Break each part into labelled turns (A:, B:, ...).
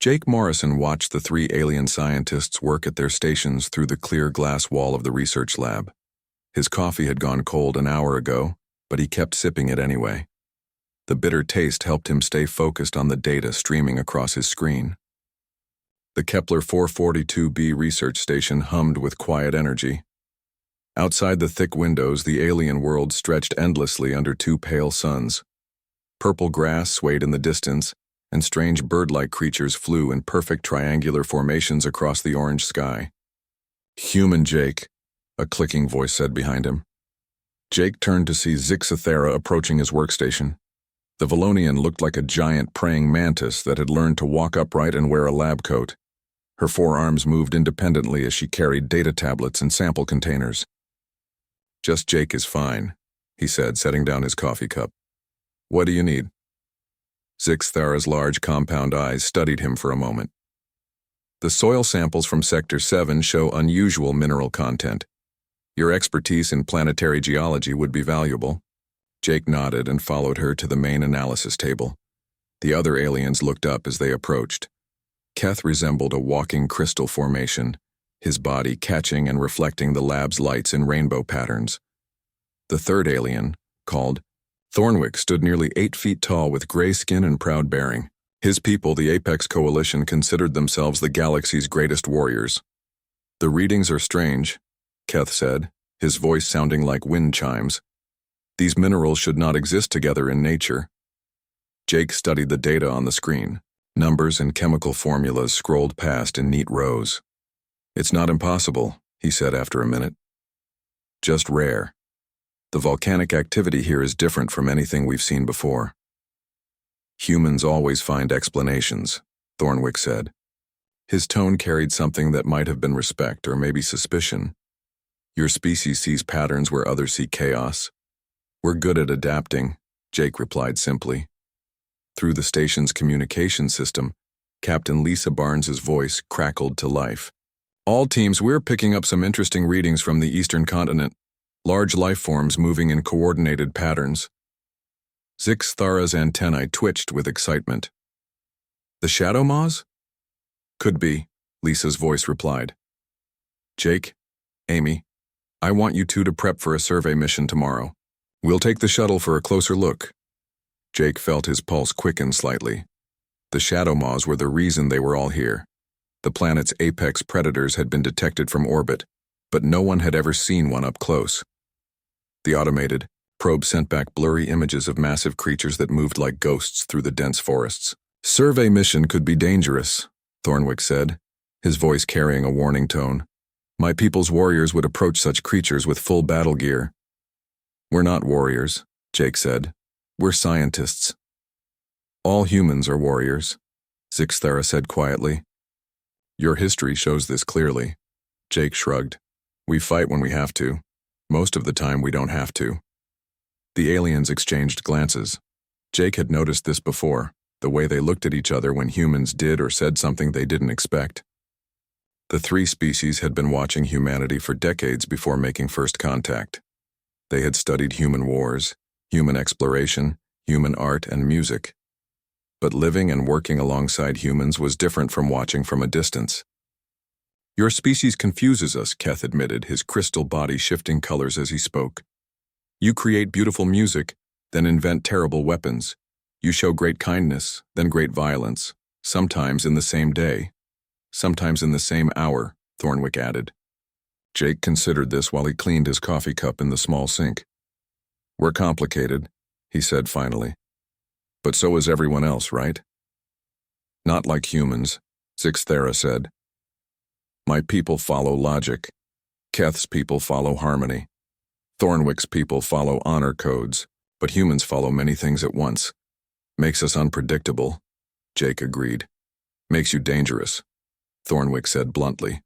A: Jake Morrison watched the three alien scientists work at their stations through the clear glass wall of the research lab. His coffee had gone cold an hour ago, but he kept sipping it anyway. The bitter taste helped him stay focused on the data streaming across his screen. The Kepler 442b research station hummed with quiet energy. Outside the thick windows, the alien world stretched endlessly under two pale suns. Purple grass swayed in the distance, and strange bird-like creatures flew in perfect triangular formations across the orange sky. "Human Jake," a clicking voice said behind him. Jake turned to see Zixathera approaching his workstation. The Valonian looked like a giant praying mantis that had learned to walk upright and wear a lab coat. Her forearms moved independently as she carried data tablets and sample containers. "Just Jake is fine," he said, setting down his coffee cup. "What do you need?" Zixathera's large compound eyes studied him for a moment. "The soil samples from Sector 7 show unusual mineral content. Your expertise in planetary geology would be valuable." Jake nodded and followed her to the main analysis table. The other aliens looked up as they approached. Keth resembled a walking crystal formation, his body catching and reflecting the lab's lights in rainbow patterns. The third alien, called Thornwick, stood nearly 8 feet tall with gray skin and proud bearing. His people, the Apex Coalition, considered themselves the galaxy's greatest warriors. "The readings are strange," Keth said, his voice sounding like wind chimes. "These minerals should not exist together in nature." Jake studied the data on the screen. Numbers and chemical formulas scrolled past in neat rows. "It's not impossible," he said after a minute. "Just rare. The volcanic activity here is different from anything we've seen before." "Humans always find explanations," Thornwick said. His tone carried something that might have been respect or maybe suspicion. "Your species sees patterns where others see chaos. We're good at adapting," Jake replied simply. Through the station's communication system, Captain Lisa Barnes's voice crackled to life. "All teams, we're picking up some interesting readings from the eastern continent. Large life forms moving in coordinated patterns." Zixathera's antennae twitched with excitement. "The Shadow Maws?" "Could be," Lisa's voice replied. "Jake, Amy, I want you two to prep for a survey mission tomorrow. We'll take the shuttle for a closer look." Jake felt his pulse quicken slightly. The Shadow Maws were the reason they were all here. The planet's apex predators had been detected from orbit, but no one had ever seen one up close. The automated probe sent back blurry images of massive creatures that moved like ghosts through the dense forests. "Survey mission could be dangerous," Thornwick said, his voice carrying a warning tone. "My people's warriors would approach such creatures with full battle gear." "We're not warriors," Jake said. "We're scientists." "All humans are warriors," Zixathera said quietly. "Your history shows this clearly." Jake shrugged. "We fight when we have to. Most of the time we don't have to." The aliens exchanged glances. Jake had noticed this before, the way they looked at each other when humans did or said something they didn't expect. The three species had been watching humanity for decades before making first contact. They had studied human wars, human exploration, human art, and music. But living and working alongside humans was different from watching from a distance. "Your species confuses us," Keth admitted, his crystal body shifting colors as he spoke. "You create beautiful music, then invent terrible weapons. You show great kindness, then great violence, sometimes in the same day, sometimes in the same hour," Thornwick added. Jake considered this while he cleaned his coffee cup in the small sink. "We're complicated," he said finally. "But so is everyone else, right?" "Not like humans," Zixathera said. "My people follow logic. Keth's people follow harmony. Thornwick's people follow honor codes, but humans follow many things at once. Makes us unpredictable," Jake agreed. "Makes you dangerous," Thornwick said bluntly.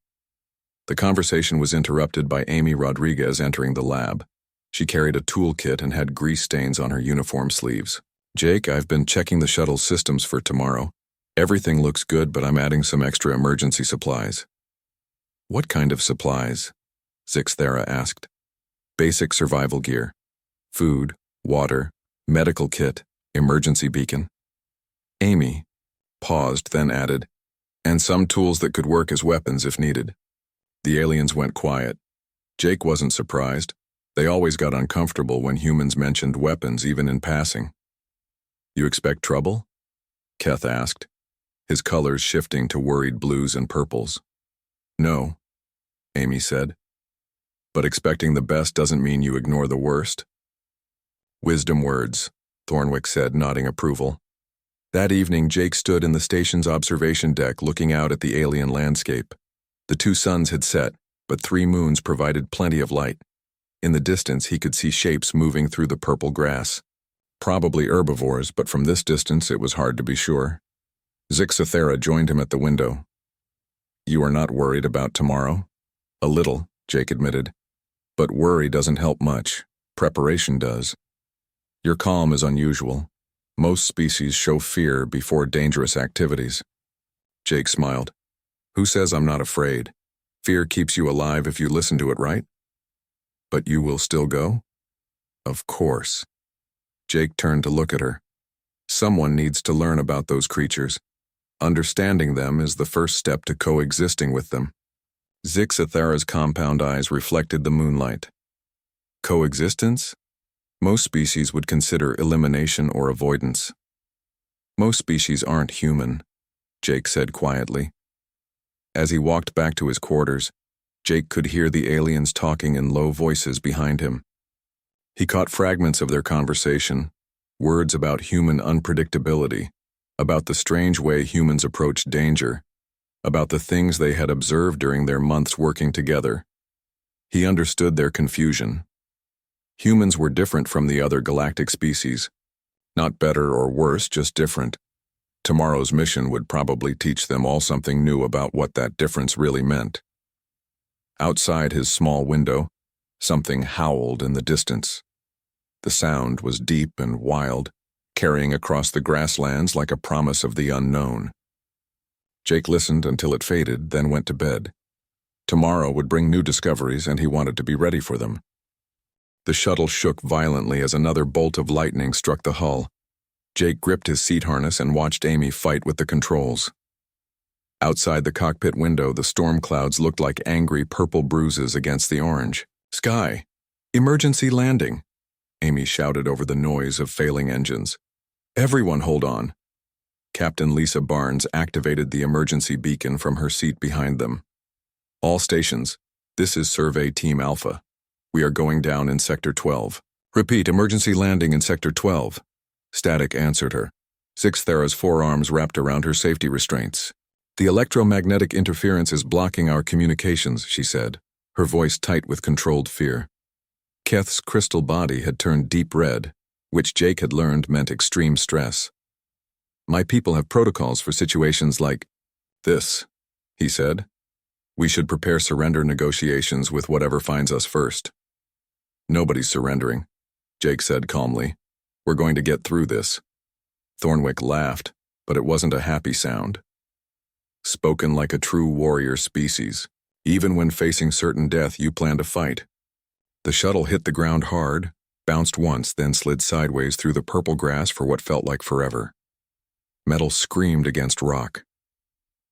A: The conversation was interrupted by Amy Rodriguez entering the lab. She carried a toolkit and had grease stains on her uniform sleeves. "Jake, I've been checking the shuttle's systems for tomorrow. Everything looks good, but I'm adding some extra emergency supplies." "What kind of supplies?" Zixathera asked. "Basic survival gear. Food, water, medical kit, emergency beacon." Amy paused, then added, and some tools that could work as weapons if needed. The aliens went quiet. Jake wasn't surprised. They always got uncomfortable when humans mentioned weapons, even in passing. "You expect trouble?" Keth asked, his colors shifting to worried blues and purples. "No," Amy said. "But expecting the best doesn't mean you ignore the worst." "Wisdom words," Thornwick said, nodding approval. That evening, Jake stood in the station's observation deck looking out at the alien landscape. The 2 suns had set, but 3 moons provided plenty of light. In the distance, he could see shapes moving through the purple grass. Probably herbivores, but from this distance it was hard to be sure. Zixathera joined him at the window. "You are not worried about tomorrow?" "A little," Jake admitted. "But worry doesn't help much. Preparation does. Your calm is unusual. Most species show fear before dangerous activities." Jake smiled. "Who says I'm not afraid? Fear keeps you alive if you listen to it, right?" "But you will still go?" "Of course." Jake turned to look at her. Someone needs to learn about those creatures. Understanding them is the first step to coexisting with them. Zixathera's compound eyes reflected the moonlight. Coexistence? Most species would consider elimination or avoidance. "Most species aren't human," Jake said quietly. As he walked back to his quarters, Jake could hear the aliens talking in low voices behind him. He caught fragments of their conversation, words about human unpredictability, about the strange way humans approach danger, about the things they had observed during their months working together. He understood their confusion. Humans were different from the other galactic species. Not better or worse, just different. Tomorrow's mission would probably teach them all something new about what that difference really meant. Outside his small window, something howled in the distance. The sound was deep and wild, carrying across the grasslands like a promise of the unknown. Jake listened until it faded, then went to bed. Tomorrow would bring new discoveries, and he wanted to be ready for them. The shuttle shook violently as another bolt of lightning struck the hull. Jake gripped his seat harness and watched Amy fight with the controls. Outside the cockpit window, the storm clouds looked like angry purple bruises against the orange. "Sky! Emergency landing!" Amy shouted over the noise of failing engines. "Everyone hold on!" Captain Lisa Barnes activated the emergency beacon from her seat behind them. "All stations, this is Survey Team Alpha. We are going down in Sector 12. Repeat, emergency landing in Sector 12. Static answered her. Zixathera's forearms wrapped around her safety restraints. "The electromagnetic interference is blocking our communications," she said, her voice tight with controlled fear. Keth's crystal body had turned deep red, which Jake had learned meant extreme stress. "My people have protocols for situations like this," he said. "We should prepare surrender negotiations with whatever finds us first." "Nobody's surrendering," Jake said calmly. "We're going to get through this." Thornwick laughed, but it wasn't a happy sound. "Spoken like a true warrior species. Even when facing certain death, you plan to fight." The shuttle hit the ground hard, bounced once, then slid sideways through the purple grass for what felt like forever. Metal screamed against rock.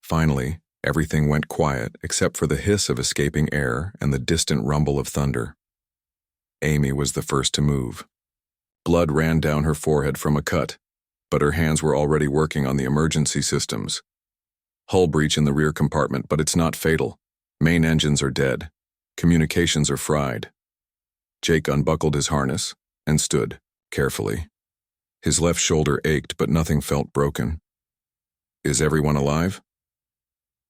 A: Finally, everything went quiet except for the hiss of escaping air and the distant rumble of thunder. Amy was the first to move. Blood ran down her forehead from a cut, but her hands were already working on the emergency systems. "Hull breach in the rear compartment, but it's not fatal. Main engines are dead. Communications are fried." Jake unbuckled his harness and stood, carefully. His left shoulder ached, but nothing felt broken. "Is everyone alive?"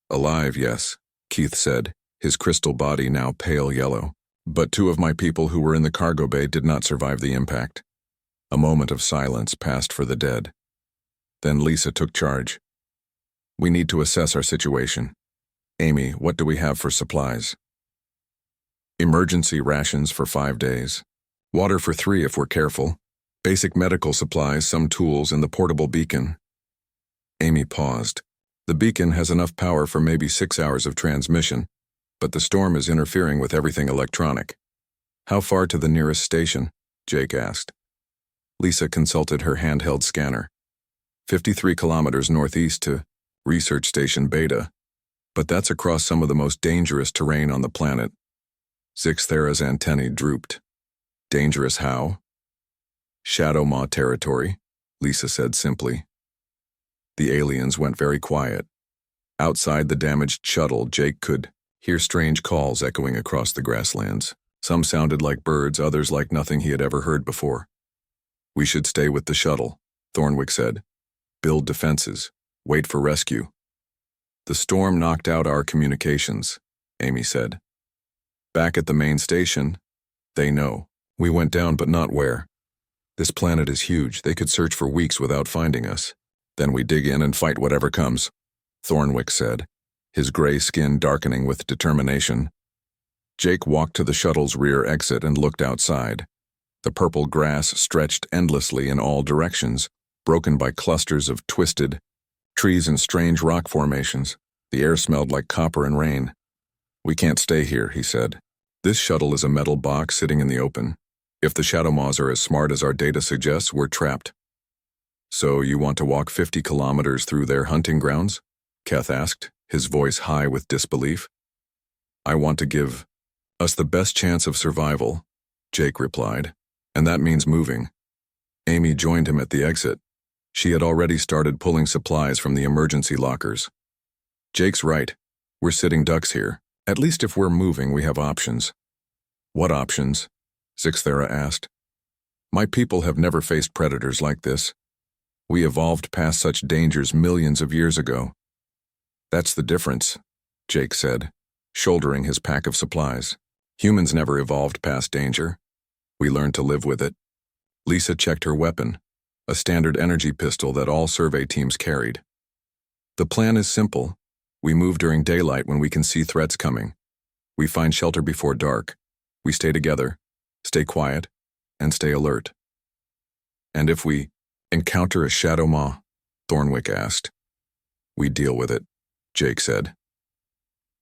A: "Alive, yes," Keith said, his crystal body now pale yellow. "But 2 of my people who were in the cargo bay did not survive the impact." A moment of silence passed for the dead. Then Lisa took charge. "We need to assess our situation. Amy, what do we have for supplies?" "Emergency rations for 5 days. Water for 3 if we're careful. Basic medical supplies, some tools, and the portable beacon." Amy paused. "The beacon has enough power for maybe 6 hours of transmission, but the storm is interfering with everything electronic." "How far to the nearest station?" Jake asked. Lisa consulted her handheld scanner. 53 kilometers northeast to Research Station Beta. But that's across some of the most dangerous terrain on the planet. Zixthera's antennae drooped. Dangerous how? Shadow Maw territory, Lisa said simply. The aliens went very quiet. Outside the damaged shuttle, Jake could hear strange calls echoing across the grasslands. Some sounded like birds, others like nothing he had ever heard before. We should stay with the shuttle, Thornwick said. Build defenses. Wait for rescue. The storm knocked out our communications, Amy said. Back at the main station, they know. We went down, but not where. This planet is huge. They could search for weeks without finding us. Then we dig in and fight whatever comes, Thornwick said, his gray skin darkening with determination. Jake walked to the shuttle's rear exit and looked outside. The purple grass stretched endlessly in all directions, broken by clusters of twisted trees and strange rock formations. The air smelled like copper and rain. We can't stay here, he said. This shuttle is a metal box sitting in the open. If the Shadow Maws are as smart as our data suggests, we're trapped. So you want to walk 50 kilometers through their hunting grounds? Keth asked, his voice high with disbelief. I want to give us the best chance of survival, Jake replied, and that means moving. Amy joined him at the exit. She had already started pulling supplies from the emergency lockers. Jake's right. We're sitting ducks here. At least if we're moving, we have options. What options? Zixthera asked. My people have never faced predators like this. We evolved past such dangers millions of years ago. That's the difference, Jake said, shouldering his pack of supplies. Humans never evolved past danger. We learned to live with it. Lisa checked her weapon, a standard energy pistol that all survey teams carried. The plan is simple. We move during daylight when we can see threats coming. We find shelter before dark. We stay together, stay quiet, and stay alert. And if we encounter a Shadow Maw? Thornwick asked. We deal with it, Jake said.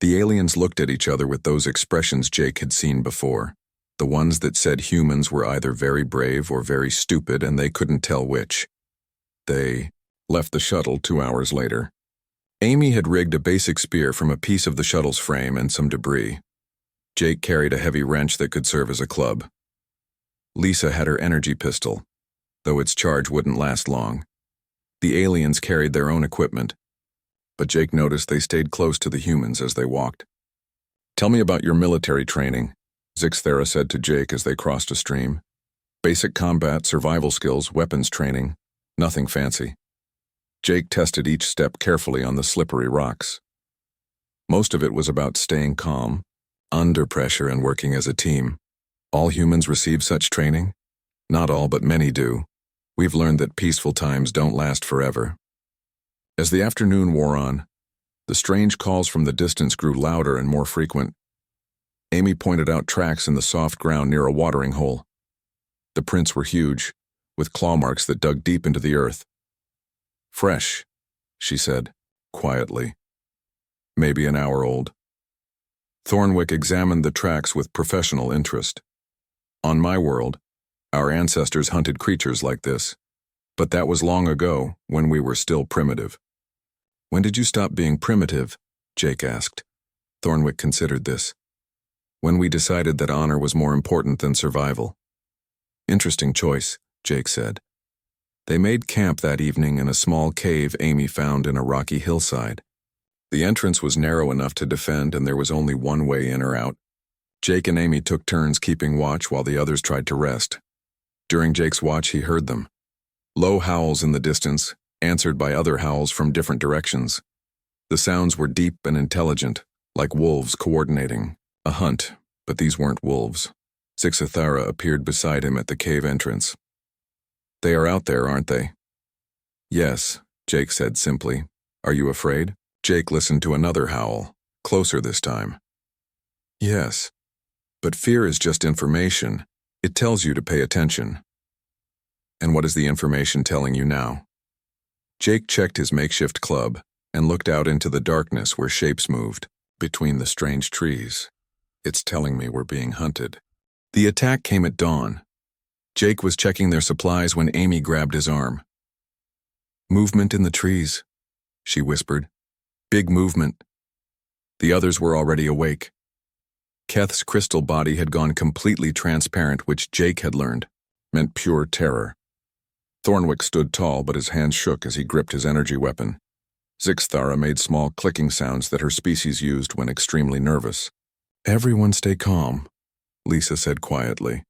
A: The aliens looked at each other with those expressions Jake had seen before, the ones that said humans were either very brave or very stupid and they couldn't tell which. They left the shuttle 2 hours later. Amy had rigged a basic spear from a piece of the shuttle's frame and some debris. Jake carried a heavy wrench that could serve as a club. Lisa had her energy pistol, though its charge wouldn't last long. The aliens carried their own equipment, but Jake noticed they stayed close to the humans as they walked. Tell me about your military training, Zixthera said to Jake as they crossed a stream. Basic combat, survival skills, weapons training, nothing fancy. Jake tested each step carefully on the slippery rocks. Most of it was about staying calm, under pressure, and working as a team. All humans receive such training? Not all, but many do. We've learned that peaceful times don't last forever. As the afternoon wore on, the strange calls from the distance grew louder and more frequent. Amy pointed out tracks in the soft ground near a watering hole. The prints were huge, with claw marks that dug deep into the earth. Fresh, she said, quietly. Maybe an hour old. Thornwick examined the tracks with professional interest. On my world, our ancestors hunted creatures like this, but that was long ago, when we were still primitive. When did you stop being primitive? Jake asked. Thornwick considered this. When we decided that honor was more important than survival. Interesting choice, Jake said. They made camp that evening in a small cave Amy found in a rocky hillside. The entrance was narrow enough to defend, and there was only one way in or out. Jake and Amy took turns keeping watch while the others tried to rest. During Jake's watch, he heard them. Low howls in the distance, answered by other howls from different directions. The sounds were deep and intelligent, like wolves coordinating a hunt, but these weren't wolves. Zixthera appeared beside him at the cave entrance. They are out there, aren't they? Yes, Jake said simply. Are you afraid? Jake listened to another howl, closer this time. Yes, but fear is just information. It tells you to pay attention. And what is the information telling you now? Jake checked his makeshift club and looked out into the darkness where shapes moved between the strange trees. It's telling me we're being hunted. The attack came at dawn. Jake was checking their supplies when Amy grabbed his arm. Movement in the trees. she whispered. Big movement. The others were already awake. Keth's crystal body had gone completely transparent, which Jake had learned meant pure terror. Thornwick stood tall, but his hands shook as he gripped his energy weapon. Zixthara made small clicking sounds that her species used when extremely nervous. Everyone stay calm, Lisa said quietly.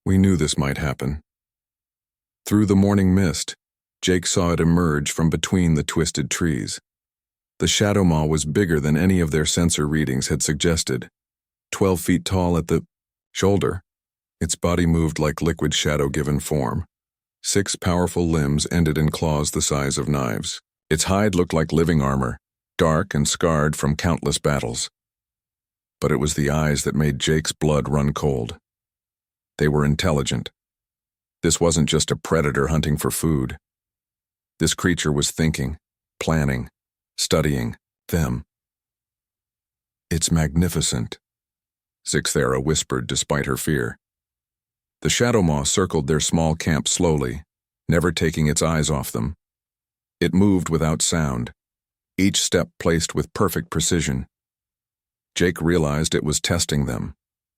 A: We knew this might happen. Through the morning mist, Jake saw it emerge from between the twisted trees. The shadow maw was bigger than any of their sensor readings had suggested. 12 feet tall at the shoulder. Its body moved like liquid shadow given form. 6 powerful limbs ended in claws the size of knives. Its hide looked like living armor, dark and scarred from countless battles. But it was the eyes that made Jake's blood run cold. They were intelligent. This wasn't just a predator hunting for food. This creature was thinking, planning, studying them. It's magnificent, Zixthara whispered despite her fear. The shadow maw circled their small camp slowly, never taking its eyes off them. It moved without sound, each step placed with perfect precision. Jake realized it was testing them,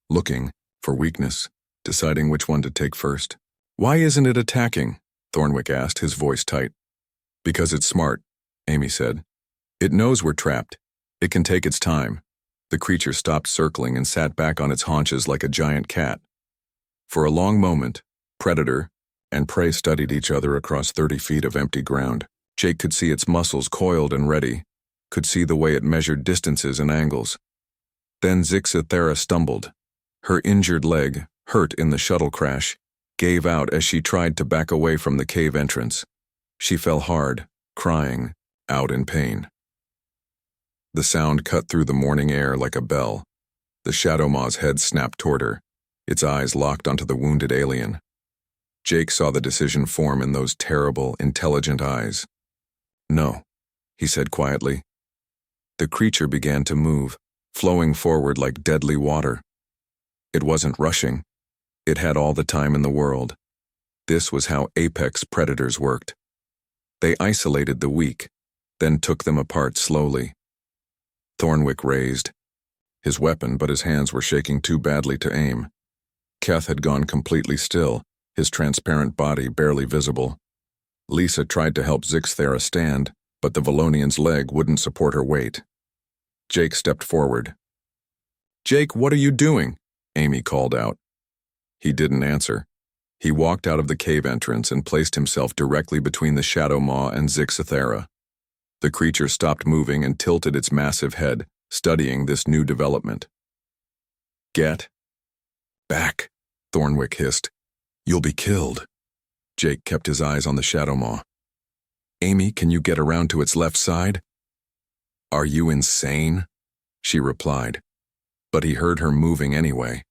A: looking for weakness, deciding which one to take first. Why isn't it attacking? Thornwick asked, his voice tight. Because it's smart, Amy said. It knows we're trapped. It can take its time. The creature stopped circling and sat back on its haunches like a giant cat. For a long moment, predator and prey studied each other across 30 feet of empty ground. Jake could see its muscles coiled and ready, could see the way it measured distances and angles. Then Zixthara stumbled. Her injured leg, hurt in the shuttle crash, gave out as she tried to back away from the cave entrance. She fell hard, crying, out in pain. The sound cut through the morning air like a bell. The shadow maw's head snapped toward her, its eyes locked onto the wounded alien. Jake saw the decision form in those terrible, intelligent eyes. No, he said quietly. The creature began to move, flowing forward like deadly water. It wasn't rushing. It had all the time in the world. This was how apex predators worked. They isolated the weak, then took them apart slowly. Thornwick raised his weapon, but his hands were shaking too badly to aim. Keth had gone completely still, his transparent body barely visible. Lisa tried to help Zixthara stand, but the Valonian's leg wouldn't support her weight. Jake stepped forward. Jake, what are you doing? Amy called out. He didn't answer. He walked out of the cave entrance and placed himself directly between the shadow maw and Zixthara. The creature stopped moving and tilted its massive head, studying this new development. Get back, Thornwick hissed. You'll be killed. Jake kept his eyes on the shadow maw. Amy, can you get around to its left side? Are you insane? She replied. But he heard her moving anyway.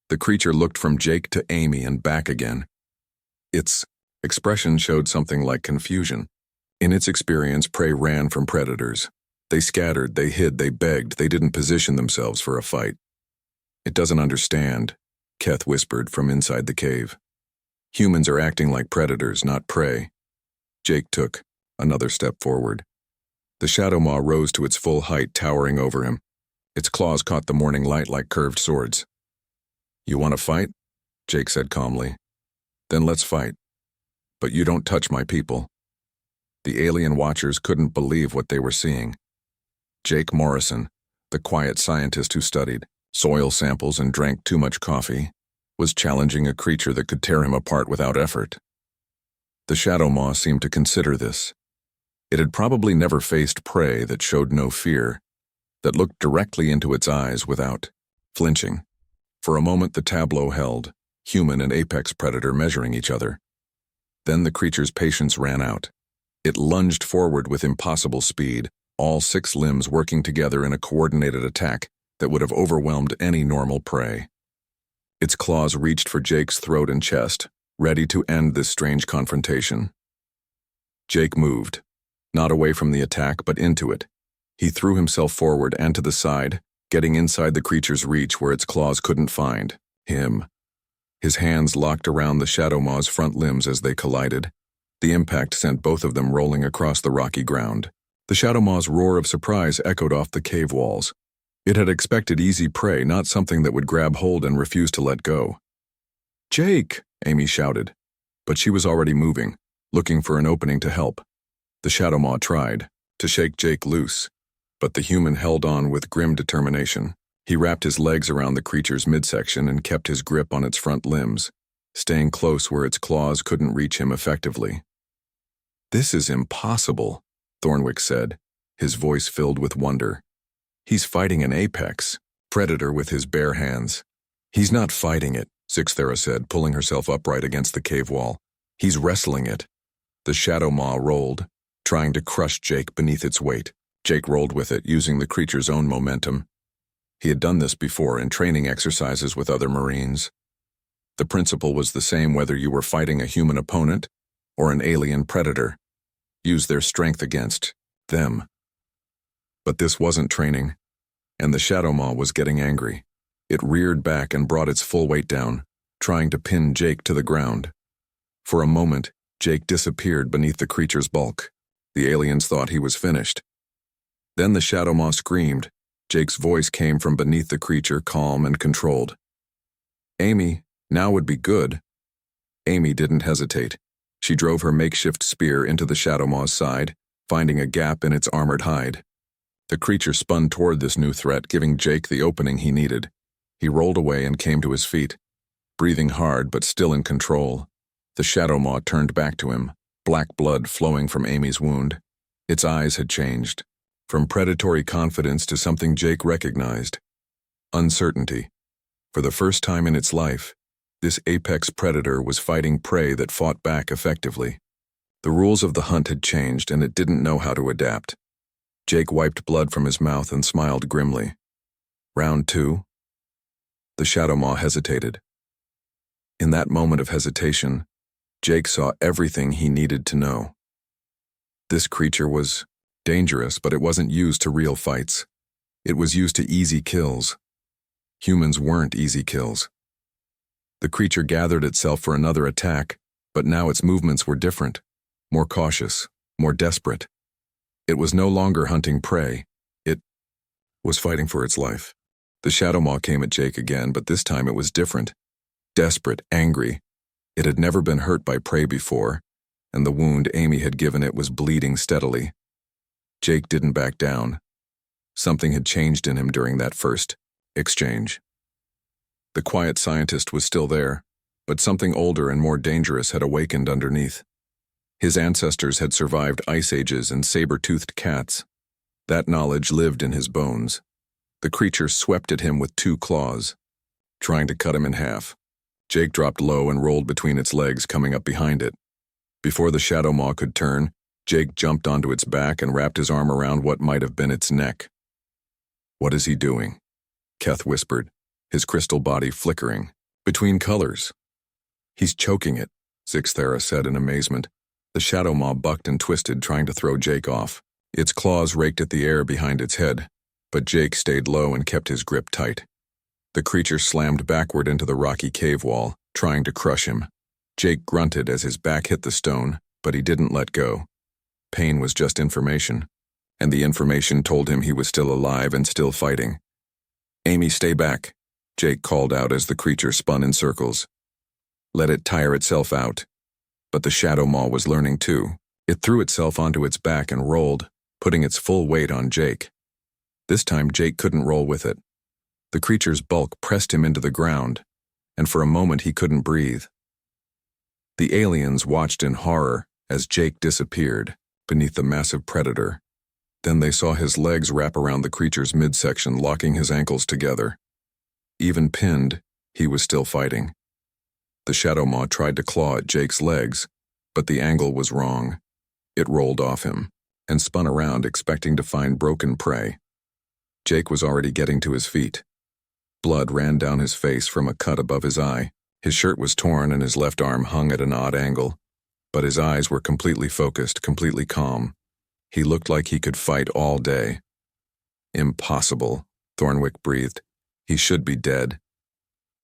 A: The creature looked from Jake to Amy and back again. Its expression showed something like confusion. In its experience, prey ran from predators. They scattered, they hid, they begged, they didn't position themselves for a fight. It doesn't understand, Keth whispered from inside the cave. Humans are acting like predators, not prey. Jake took another step forward. The shadow maw rose to its full height, towering over him. Its claws caught the morning light like curved swords. You want to fight? Jake said calmly. Then let's fight. But you don't touch my people. The alien watchers couldn't believe what they were seeing. Jake Morrison, the quiet scientist who studied soil samples and drank too much coffee, was challenging a creature that could tear him apart without effort. The shadow maw seemed to consider this. It had probably never faced prey that showed no fear, that looked directly into its eyes without flinching. For a moment the tableau held, human and apex predator measuring each other. Then the creature's patience ran out. It lunged forward with impossible speed, all 6 limbs working together in a coordinated attack that would have overwhelmed any normal prey. Its claws reached for Jake's throat and chest, ready to end this strange confrontation. Jake moved, not away from the attack but into it. He threw himself forward and to the side, getting inside the creature's reach where its claws couldn't find him. His hands locked around the shadow maw's front limbs as they collided. The impact sent both of them rolling across the rocky ground, The Shadow Maw's roar of surprise echoed off the cave walls. It had expected easy prey, not something that would grab hold and refuse to let go. "Jake!" Amy shouted. But she was already moving, looking for an opening to help. The Shadow Maw tried to shake Jake loose, but the human held on with grim determination. He wrapped his legs around the creature's midsection and kept his grip on its front limbs, staying close where its claws couldn't reach him effectively. "This is impossible," Thornwick said, his voice filled with wonder. "He's fighting an apex predator with his bare hands." "He's not fighting it," Sixthera said, pulling herself upright against the cave wall. "He's wrestling it." The Shadow Maw rolled, trying to crush Jake beneath its weight. Jake rolled with it, using the creature's own momentum. He had done this before in training exercises with other Marines. The principle was the same whether you were fighting a human opponent or an alien predator. Use their strength against them. But this wasn't training, and the Shadow Maw was getting angry. It reared back and brought its full weight down, trying to pin Jake to the ground. For a moment, Jake disappeared beneath the creature's bulk. The aliens thought he was finished. Then the Shadow Maw screamed. Jake's voice came from beneath the creature, calm and controlled. "Amy, now would be good." Amy didn't hesitate. She drove her makeshift spear into the Shadow Maw's side, finding a gap in its armored hide. The creature spun toward this new threat, giving Jake the opening he needed. He rolled away and came to his feet, breathing hard but still in control. The Shadow Maw turned back to him, black blood flowing from Amy's wound. Its eyes had changed, from predatory confidence to something Jake recognized: uncertainty. For the first time in its life, this apex predator was fighting prey that fought back effectively. The rules of the hunt had changed, and it didn't know how to adapt. Jake wiped blood from his mouth and smiled grimly. "Round 2? The Shadow Maw hesitated. In that moment of hesitation, Jake saw everything he needed to know. This creature was dangerous, but it wasn't used to real fights. It was used to easy kills. Humans weren't easy kills. The creature gathered itself for another attack, but now its movements were different, more cautious, more desperate. It was no longer hunting prey. It was fighting for its life. The Shadow Maw came at Jake again, but this time it was different. Desperate, angry. It had never been hurt by prey before, and the wound Amy had given it was bleeding steadily. Jake didn't back down. Something had changed in him during that first exchange. The quiet scientist was still there, but something older and more dangerous had awakened underneath. His ancestors had survived ice ages and saber-toothed cats. That knowledge lived in his bones. The creature swept at him with 2 claws, trying to cut him in half. Jake dropped low and rolled between its legs, coming up behind it. Before the Shadow Maw could turn, Jake jumped onto its back and wrapped his arm around what might have been its neck. "What is he doing?" Keth whispered, his crystal body flickering between colors. "He's choking it," Sixthera said in amazement. The Shadow Maw bucked and twisted, trying to throw Jake off. Its claws raked at the air behind its head, but Jake stayed low and kept his grip tight. The creature slammed backward into the rocky cave wall, trying to crush him. Jake grunted as his back hit the stone, but he didn't let go. Pain was just information, and the information told him he was still alive and still fighting. "Amy, stay back," Jake called out as the creature spun in circles. "Let it tire itself out." But the Shadow Maw was learning too. It threw itself onto its back and rolled, putting its full weight on Jake. This time Jake couldn't roll with it. The creature's bulk pressed him into the ground, and for a moment he couldn't breathe. The aliens watched in horror as Jake disappeared beneath the massive predator. Then they saw his legs wrap around the creature's midsection, locking his ankles together. Even pinned, he was still fighting. The Shadow Maw tried to claw at Jake's legs, but the angle was wrong. It rolled off him and spun around, expecting to find broken prey. Jake was already getting to his feet. Blood ran down his face from a cut above his eye. His shirt was torn and his left arm hung at an odd angle, but his eyes were completely focused, completely calm. He looked like he could fight all day. "Impossible," Thornwick breathed. "He should be dead."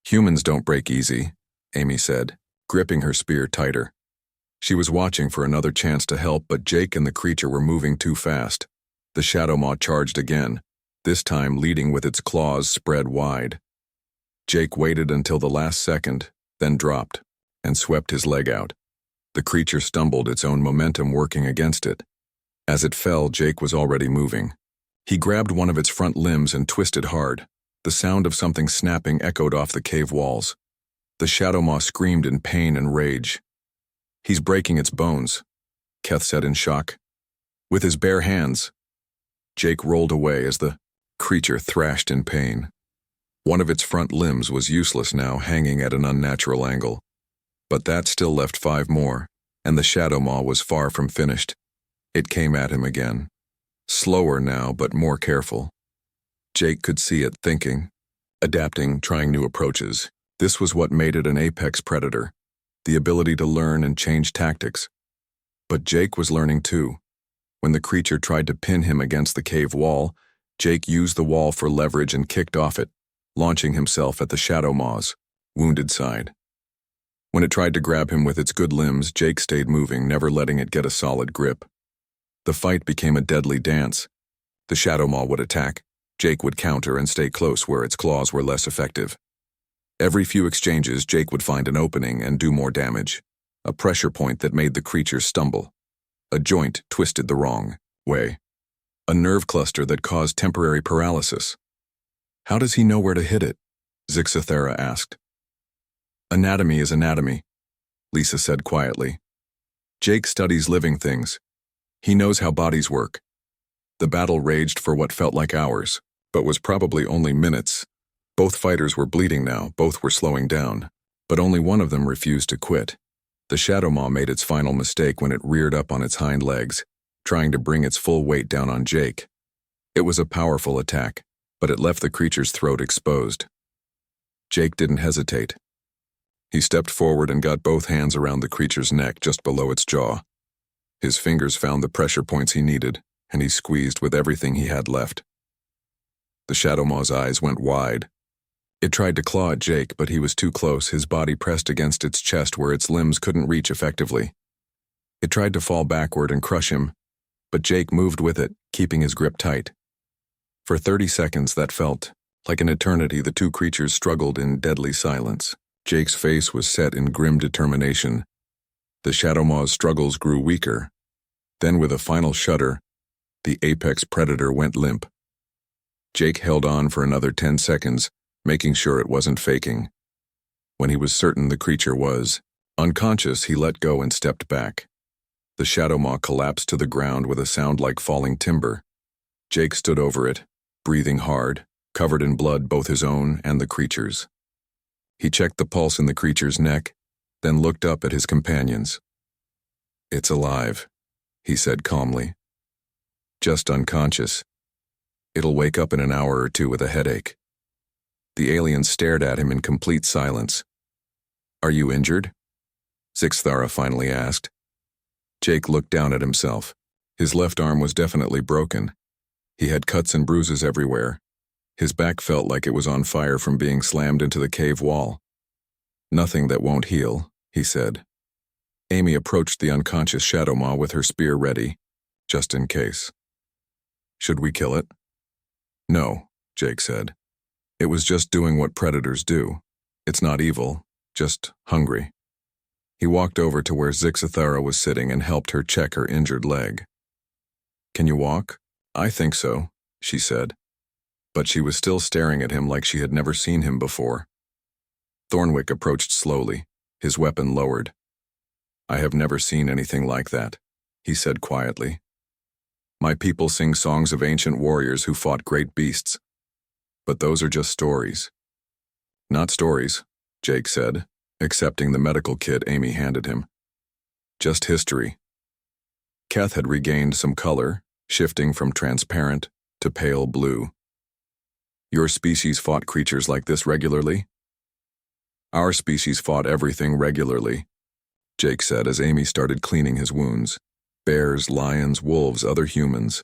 A: "Humans don't break easy," Amy said, gripping her spear tighter. She was watching for another chance to help, but Jake and the creature were moving too fast. The shadow maw charged again, this time leading with its claws spread wide. Jake waited until the last second, then dropped, and swept his leg out. The creature stumbled, its own momentum working against it. As it fell, Jake was already moving. He grabbed one of its front limbs and twisted hard. The sound of something snapping echoed off the cave walls. The shadow maw screamed in pain and rage. "He's breaking its bones," Keth said in shock. "With his bare hands." Jake rolled away as the creature thrashed in pain. One of its front limbs was useless now, hanging at an unnatural angle. But that still left 5 more, and the shadow maw was far from finished. It came at him again. Slower now, but more careful. Jake could see it thinking, adapting, trying new approaches. This was what made it an apex predator, the ability to learn and change tactics. But Jake was learning too. When the creature tried to pin him against the cave wall, Jake used the wall for leverage and kicked off it, launching himself at the shadow maw's wounded side. When it tried to grab him with its good limbs, Jake stayed moving, never letting it get a solid grip. The fight became a deadly dance. The shadow maw would attack, Jake would counter and stay close where its claws were less effective. Every few exchanges, Jake would find an opening and do more damage, a pressure point that made the creature stumble, a joint twisted the wrong way, a nerve cluster that caused temporary paralysis. "How does he know where to hit it?" Zixathera asked. "Anatomy is anatomy," Lisa said quietly. "Jake studies living things. He knows how bodies work." The battle raged for what felt like hours, but was probably only minutes. Both fighters were bleeding now, both were slowing down, but only one of them refused to quit. The shadow maw made its final mistake when it reared up on its hind legs, trying to bring its full weight down on Jake. It was a powerful attack, but it left the creature's throat exposed. Jake didn't hesitate. He stepped forward and got both hands around the creature's neck just below its jaw. His fingers found the pressure points he needed, and he squeezed with everything he had left. The shadow maw's eyes went wide. It tried to claw at Jake, but he was too close, his body pressed against its chest where its limbs couldn't reach effectively. It tried to fall backward and crush him, but Jake moved with it, keeping his grip tight. For 30 seconds that felt like an eternity, the two creatures struggled in deadly silence. Jake's face was set in grim determination. The shadow maw's struggles grew weaker. Then with a final shudder, the apex predator went limp. Jake held on for another 10 seconds, making sure it wasn't faking. When he was certain the creature was unconscious, he let go and stepped back. The shadow maw collapsed to the ground with a sound like falling timber. Jake stood over it, breathing hard, covered in blood, both his own and the creature's. He checked the pulse in the creature's neck, then looked up at his companions. "It's alive," he said calmly. "Just unconscious. It'll wake up in an hour or two with a headache." The alien stared at him in complete silence. "Are you injured?" Zixthara finally asked. Jake looked down at himself. His left arm was definitely broken. He had cuts and bruises everywhere. His back felt like it was on fire from being slammed into the cave wall. "Nothing that won't heal," he said. Amy approached the unconscious shadow maw with her spear ready, just in case. "Should we kill it?" "No," Jake said. "It was just doing what predators do. It's not evil, just hungry." He walked over to where Zixathara was sitting and helped her check her injured leg. "Can you walk?" "I think so," she said. But she was still staring at him like she had never seen him before. Thornwick approached slowly, his weapon lowered. "I have never seen anything like that," he said quietly. "My people sing songs of ancient warriors who fought great beasts. But those are just stories." "Not stories," Jake said, accepting the medical kit Amy handed him. "Just history." Keth had regained some color, shifting from transparent to pale blue. "Your species fought creatures like this regularly?" "Our species fought everything regularly," Jake said as Amy started cleaning his wounds. "Bears, lions, wolves, other humans.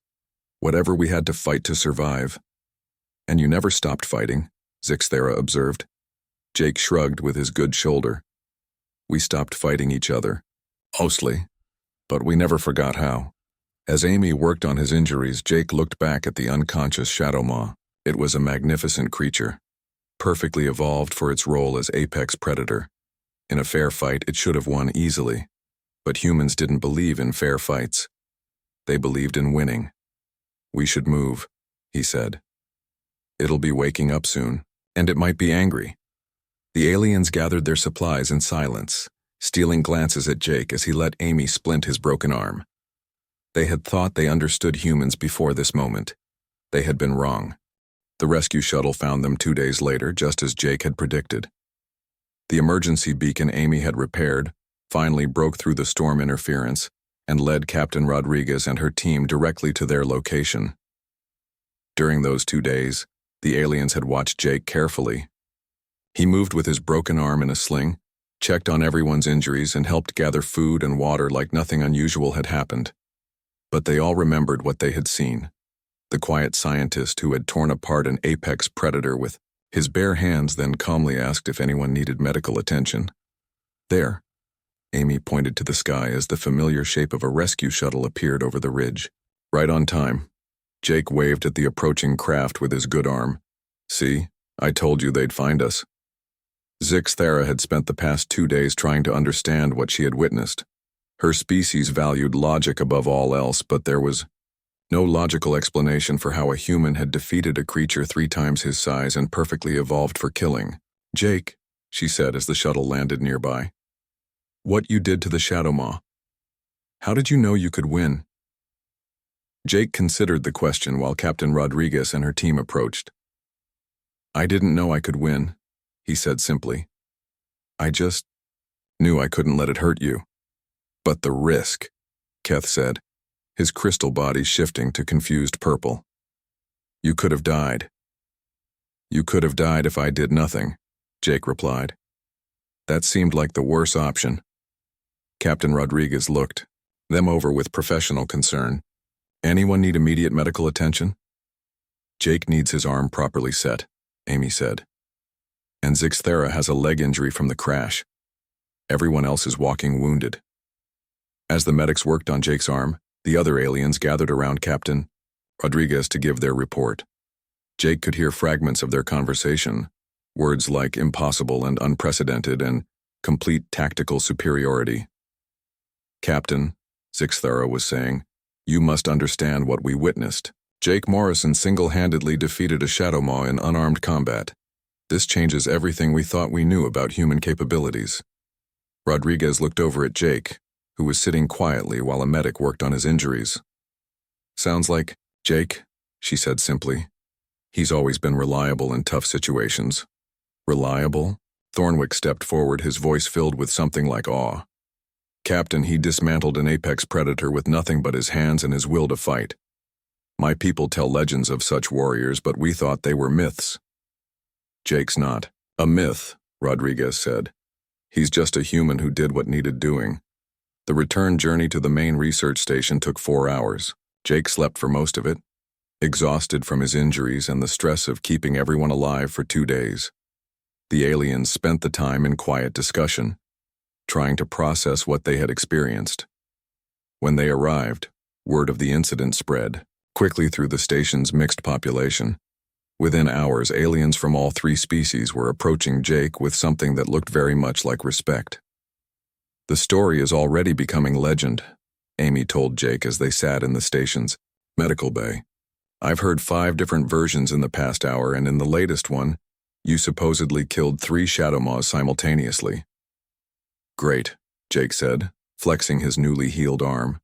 A: Whatever we had to fight to survive." "And you never stopped fighting," Zixthara observed. Jake shrugged with his good shoulder. "We stopped fighting each other." Mostly, but we never forgot how. As Amy worked on his injuries, Jake looked back at the unconscious Shadow Maw. It was a magnificent creature, perfectly evolved for its role as apex predator. In a fair fight, it should have won easily. But humans didn't believe in fair fights. They believed in winning. "We should move," he said. "It'll be waking up soon, and it might be angry." The aliens gathered their supplies in silence, stealing glances at Jake as he let Amy splint his broken arm. They had thought they understood humans before this moment. They had been wrong. The rescue shuttle found them 2 days later, just as Jake had predicted. The emergency beacon Amy had repaired finally broke through the storm interference and led Captain Rodriguez and her team directly to their location. During those 2 days, the aliens had watched Jake carefully. He moved with his broken arm in a sling, checked on everyone's injuries, and helped gather food and water like nothing unusual had happened. But they all remembered what they had seen. The quiet scientist who had torn apart an apex predator with his bare hands, then calmly asked if anyone needed medical attention. There, Amy pointed to the sky as the familiar shape of a rescue shuttle appeared over the ridge. Right on time. Jake waved at the approaching craft with his good arm. "See, I told you they'd find us." Zixthera had spent the past 2 days trying to understand what she had witnessed. Her species valued logic above all else, but there was no logical explanation for how a human had defeated a creature 3 times his size and perfectly evolved for killing. "Jake," she said as the shuttle landed nearby, "what you did to the Shadow Maw? How did you know you could win?" Jake considered the question while Captain Rodriguez and her team approached. "I didn't know I could win," he said simply. "I just knew I couldn't let it hurt you." "But the risk," Keth said, his crystal body shifting to confused purple. "You could have died." "You could have died if I did nothing," Jake replied. "That seemed like the worst option." Captain Rodriguez looked them over with professional concern. "Anyone need immediate medical attention?" "Jake needs his arm properly set," Amy said. "And Zixthera has a leg injury from the crash. Everyone else is walking wounded." As the medics worked on Jake's arm, the other aliens gathered around Captain Rodriguez to give their report. Jake could hear fragments of their conversation, words like impossible and unprecedented and complete tactical superiority. "Captain," Zixthera was saying, "you must understand what we witnessed. Jake Morrison single-handedly defeated a Shadow Maw in unarmed combat. This changes everything we thought we knew about human capabilities." Rodriguez looked over at Jake, who was sitting quietly while a medic worked on his injuries. "Sounds like Jake," she said simply. "He's always been reliable in tough situations." "Reliable?" Thornwick stepped forward, his voice filled with something like awe. "Captain, he dismantled an apex predator with nothing but his hands and his will to fight. My people tell legends of such warriors, but we thought they were myths." "Jake's not a myth," Rodriguez said. "He's just a human who did what needed doing." The return journey to the main research station took 4 hours. Jake slept for most of it, exhausted from his injuries and the stress of keeping everyone alive for 2 days. The aliens spent the time in quiet discussion, trying to process what they had experienced. When they arrived, word of the incident spread quickly through the station's mixed population. Within hours, aliens from all 3 species were approaching Jake with something that looked very much like respect. "The story is already becoming legend," Amy told Jake as they sat in the station's medical bay. "I've heard 5 different versions in the past hour, and in the latest one, you supposedly killed 3 Shadow Maws simultaneously." "Great," Jake said, flexing his newly healed arm.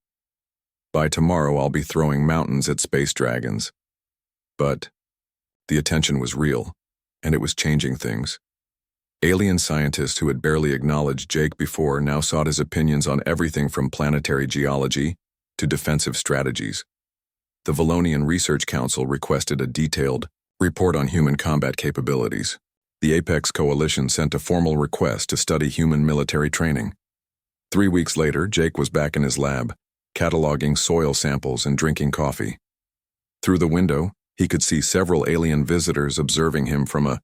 A: "By tomorrow I'll be throwing mountains at space dragons." But the attention was real, and it was changing things. Alien scientists who had barely acknowledged Jake before now sought his opinions on everything from planetary geology to defensive strategies. The Valonian Research Council requested a detailed report on human combat capabilities. The Apex Coalition sent a formal request to study human military training. 3 weeks later, Jake was back in his lab, cataloging soil samples and drinking coffee. Through the window, he could see several alien visitors observing him from a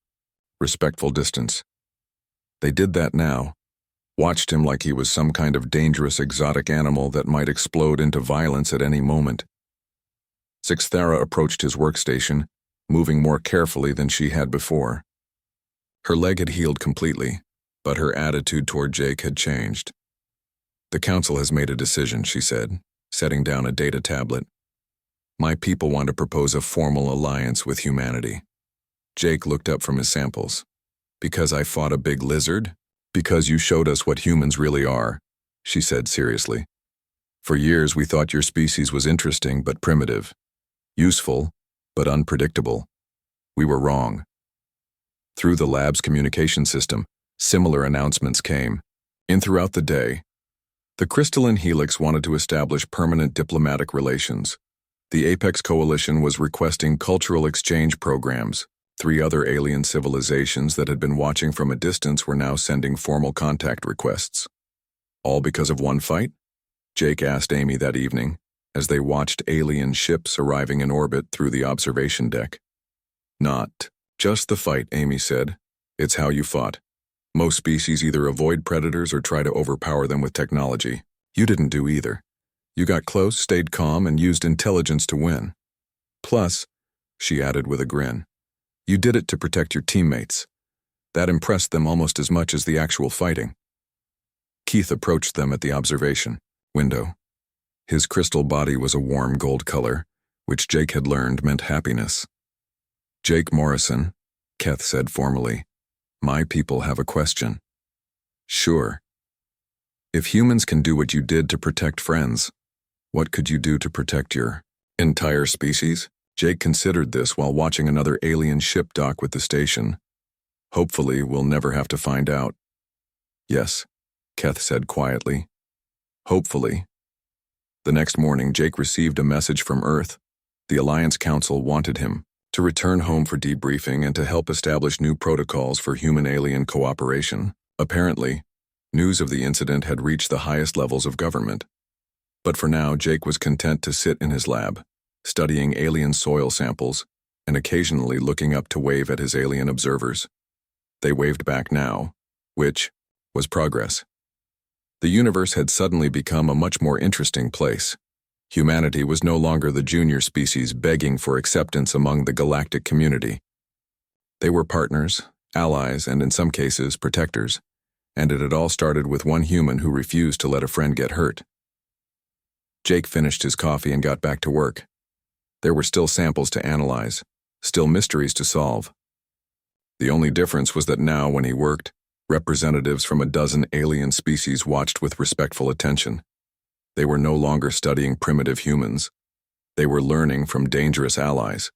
A: respectful distance. They did that now, watched him like he was some kind of dangerous exotic animal that might explode into violence at any moment. Sixthara approached his workstation, moving more carefully than she had before. Her leg had healed completely, but her attitude toward Jake had changed. "The council has made a decision," she said, setting down a data tablet. "My people want to propose a formal alliance with humanity." Jake looked up from his samples. "Because I fought a big lizard? Because you showed us what humans really are," she said seriously. "For years we thought your species was interesting but primitive, useful but unpredictable. We were wrong." Through the lab's communication system, similar announcements came. In throughout the day, the Crystalline Helix wanted to establish permanent diplomatic relations. The Apex Coalition was requesting cultural exchange programs. 3 other alien civilizations that had been watching from a distance were now sending formal contact requests. All because of one fight? Jake asked Amy that evening, as they watched alien ships arriving in orbit through the observation deck. "Not just the fight," Amy said. "It's how you fought. Most species either avoid predators or try to overpower them with technology. You didn't do either. You got close, stayed calm, and used intelligence to win. Plus," she added with a grin, "you did it to protect your teammates. That impressed them almost as much as the actual fighting." Keith approached them at the observation window. His crystal body was a warm gold color, which Jake had learned meant happiness. "Jake Morrison," Keth said formally, "my people have a question." "Sure. If humans can do what you did to protect friends, what could you do to protect your entire species?" Jake considered this while watching another alien ship dock with the station. "Hopefully, we'll never have to find out." "Yes," Keth said quietly. "Hopefully." The next morning, Jake received a message from Earth. The Alliance Council wanted him to return home for debriefing and to help establish new protocols for human-alien cooperation. Apparently, news of the incident had reached the highest levels of government. But for now, Jake was content to sit in his lab, studying alien soil samples and occasionally looking up to wave at his alien observers. They waved back now, which was progress. The universe had suddenly become a much more interesting place. Humanity was no longer the junior species begging for acceptance among the galactic community. They were partners, allies, and in some cases, protectors, and it had all started with one human who refused to let a friend get hurt. Jake finished his coffee and got back to work. There were still samples to analyze, still mysteries to solve. The only difference was that now, when he worked, representatives from a dozen alien species watched with respectful attention. They were no longer studying primitive humans. They were learning from dangerous allies.